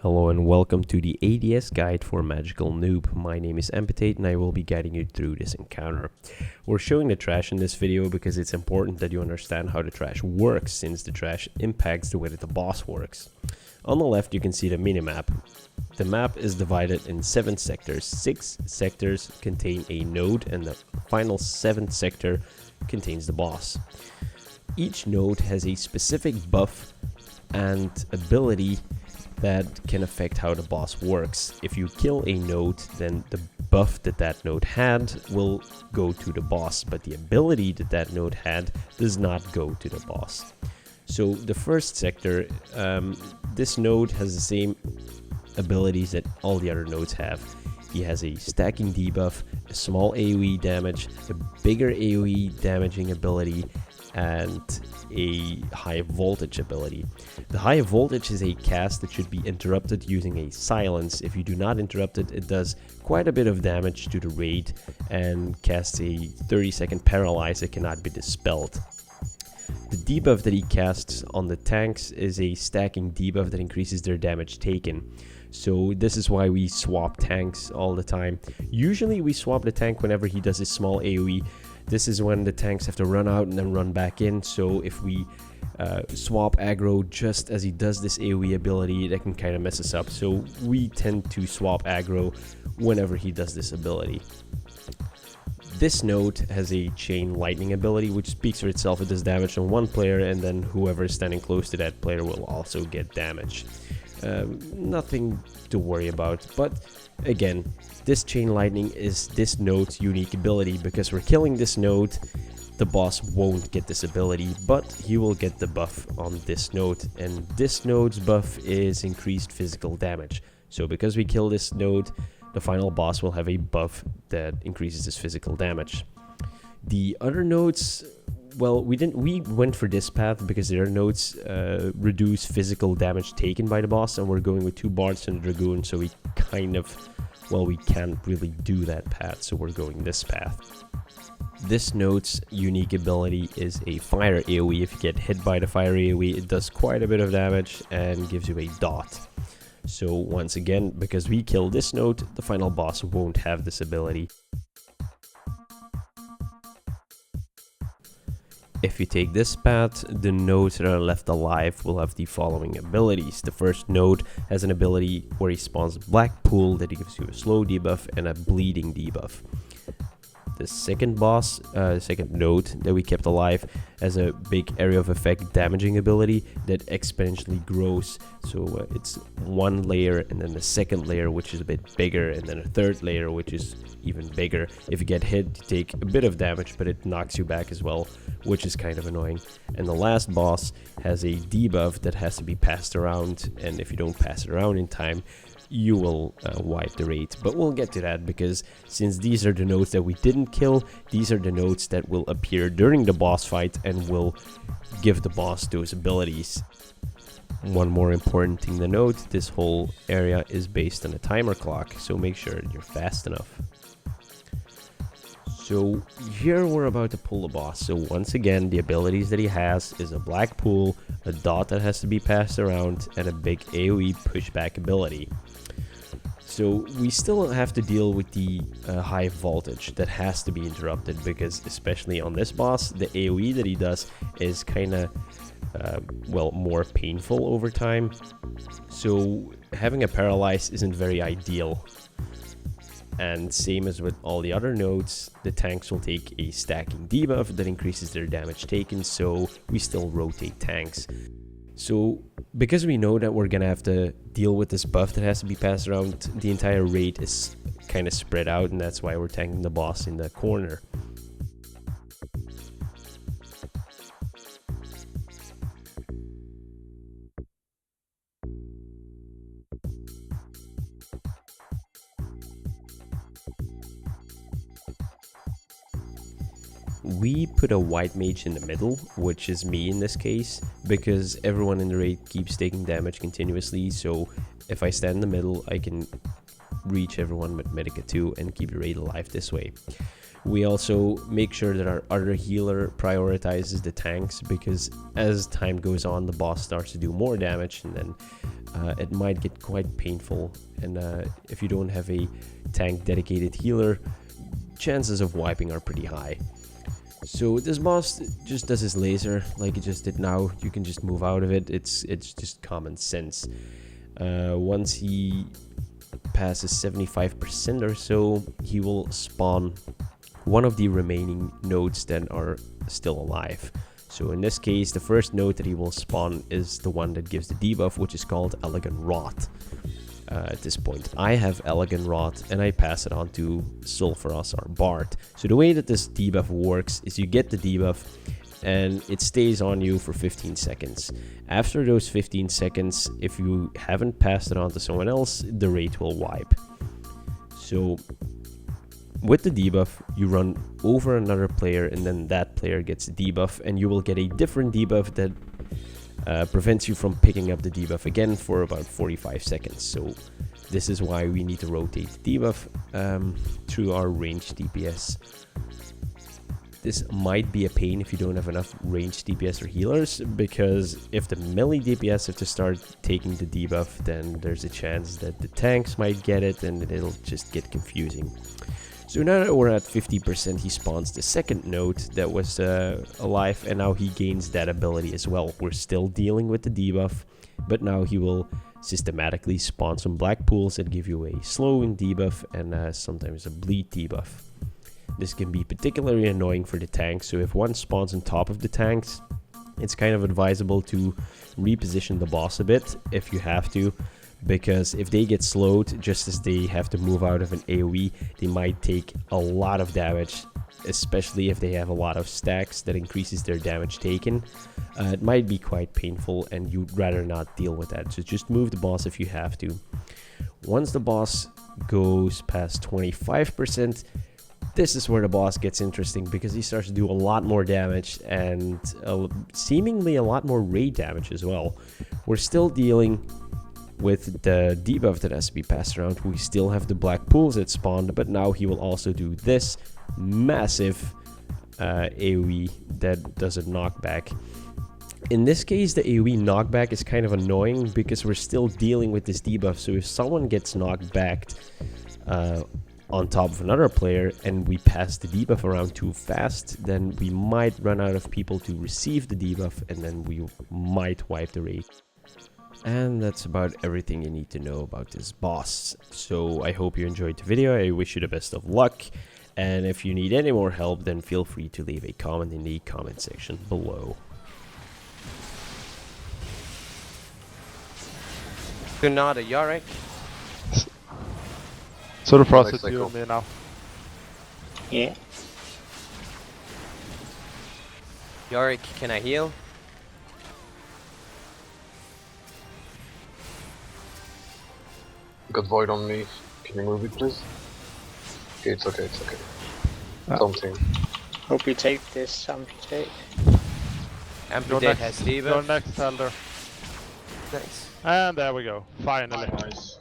Hello and welcome to the ADS guide for Magical Noob. My name is Amputate and I will be guiding you through this encounter. We're showing the trash in this video because it's important that you understand how the trash works, since the trash impacts the way that the boss works. On the left you can see the minimap. The map is divided in 7 sectors. 6 sectors contain a node and the final 7th sector contains the boss. Each node has a specific buff and ability that can affect how the boss works. If you kill a node, then the buff that that node had will go to the boss, but the ability that that node had does not go to the boss. So the first sector, this node has the same abilities that all the other nodes have. He has a stacking debuff, a small AoE damage, a bigger AoE damaging ability, and a high voltage ability. The high voltage is a cast that should be interrupted using a silence. If you do not interrupt it, it does quite a bit of damage to the raid and casts a 30-second paralyze that cannot be dispelled. The debuff that he casts on the tanks is a stacking debuff that increases their damage taken. So this is why we swap tanks all the time. Usually we swap the tank whenever he does his small AoE. This is when the tanks have to run out and then run back in, so if we swap aggro just as he does this AoE ability, that can kind of mess us up. So we tend to swap aggro whenever he does this ability. This node has a chain lightning ability, which speaks for itself. It does damage on one player, and then whoever is standing close to that player will also get damage. Nothing to worry about, but again, this chain lightning is this node's unique ability. Because we're killing this node, the boss won't get this ability, but he will get the buff on this node, and this node's buff is increased physical damage. So because we kill this node, the final boss will have a buff that increases his physical damage. The other nodes, well, we went for this path because the other nodes reduce physical damage taken by the boss, and we're going with 2 bards and a dragoon, so we kind of, well, we can't really do that path, so we're going this path. This node's unique ability is a fire AoE. If you get hit by the fire AoE, it does quite a bit of damage and gives you a dot. So once again, because we kill this node, the final boss won't have this ability. If you take this path, the nodes that are left alive will have the following abilities. The first node has an ability where he spawns a black pool that gives you a slow debuff and a bleeding debuff. The second boss, second node that we kept alive, has a big area of effect damaging ability that exponentially grows. So it's one layer, and then the second layer, which is a bit bigger, and then a third layer, which is even bigger. If you get hit, you take a bit of damage, but it knocks you back as well, which is kind of annoying. And the last boss has a debuff that has to be passed around, and if you don't pass it around in time, you will wipe the raid. But we'll get to that, because since these are the nodes that we didn't kill, these are the nodes that will appear during the boss fight and will give the boss those abilities. One more important thing to note, this whole area is based on a timer clock, so make sure you're fast enough. So here we're about to pull the boss. So once again, the abilities that he has is a black pool, a dot that has to be passed around, and a big AoE pushback ability. So we still have to deal with the high voltage that has to be interrupted, because especially on this boss, the AoE that he does is kind of, well, more painful over time. So having a paralyze isn't very ideal. And same as with all the other nodes, the tanks will take a stacking debuff that increases their damage taken, so we still rotate tanks. So because we know that we're gonna have to deal with this buff that has to be passed around, the entire raid is kind of spread out, and that's why we're tanking the boss in the corner. We put a white mage in the middle, which is me in this case, because everyone in the raid keeps taking damage continuously, so if I stand in the middle, I can reach everyone with Medica 2 and keep the raid alive this way. We also make sure that our other healer prioritizes the tanks, because as time goes on, the boss starts to do more damage, and then it might get quite painful. And if you don't have a tank dedicated healer, chances of wiping are pretty high. So this boss just does his laser like it just did now. You can just move out of it. It's just common sense. Once he passes 75% or so, he will spawn one of the remaining nodes that are still alive. So in this case, the first node that he will spawn is the one that gives the debuff, which is called Elegant Rot. At this point, I have Elegant Rot, and I pass it on to Sulfuros, our Bard. So the way that this debuff works is you get the debuff, and it stays on you for 15 seconds. After those 15 seconds, if you haven't passed it on to someone else, the rate will wipe. So with the debuff, you run over another player, and then that player gets the debuff, and you will get a different debuff that prevents you from picking up the debuff again for about 45 seconds. So this is why we need to rotate the debuff through our ranged DPS. This might be a pain if you don't have enough ranged DPS or healers, because if the melee DPS have to start taking the debuff, then there's a chance that the tanks might get it, and it'll just get confusing. So now that we're at 50%, he spawns the second node that was alive, and now he gains that ability as well. We're still dealing with the debuff, but now he will systematically spawn some black pools that give you a slowing debuff and sometimes a bleed debuff. This can be particularly annoying for the tanks, so if one spawns on top of the tanks, it's kind of advisable to reposition the boss a bit if you have to, because if they get slowed just as they have to move out of an AoE, they might take a lot of damage, especially if they have a lot of stacks that increases their damage taken. It might be quite painful, and you'd rather not deal with that, so just move the boss if you have to. Once the boss goes past 25%, this is where the boss gets interesting, because he starts to do a lot more damage and seemingly a lot more raid damage as well. We're still dealing with the debuff that has to be passed around. We still have the black pools that spawned, but now he will also do this massive AoE that does a knockback. In this case, the AoE knockback is kind of annoying because we're still dealing with this debuff. So if someone gets knocked back on top of another player and we pass the debuff around too fast, then we might run out of people to receive the debuff, and then we might wipe the raid. And that's about everything you need to know about this boss. So I hope you enjoyed the video. I wish you the best of luck. And if you need any more help, then feel free to leave a comment in the comment section below. Gunada, Yorick. So the process you and me now. Yeah. Yorick, can I heal? Got void on me. Can you move it, please? Okay, it's okay, it's okay. Something. Hope you take this, Amputate. Amputate has Your debuff. next Elder. Nice. And there we go. Finally. Nice.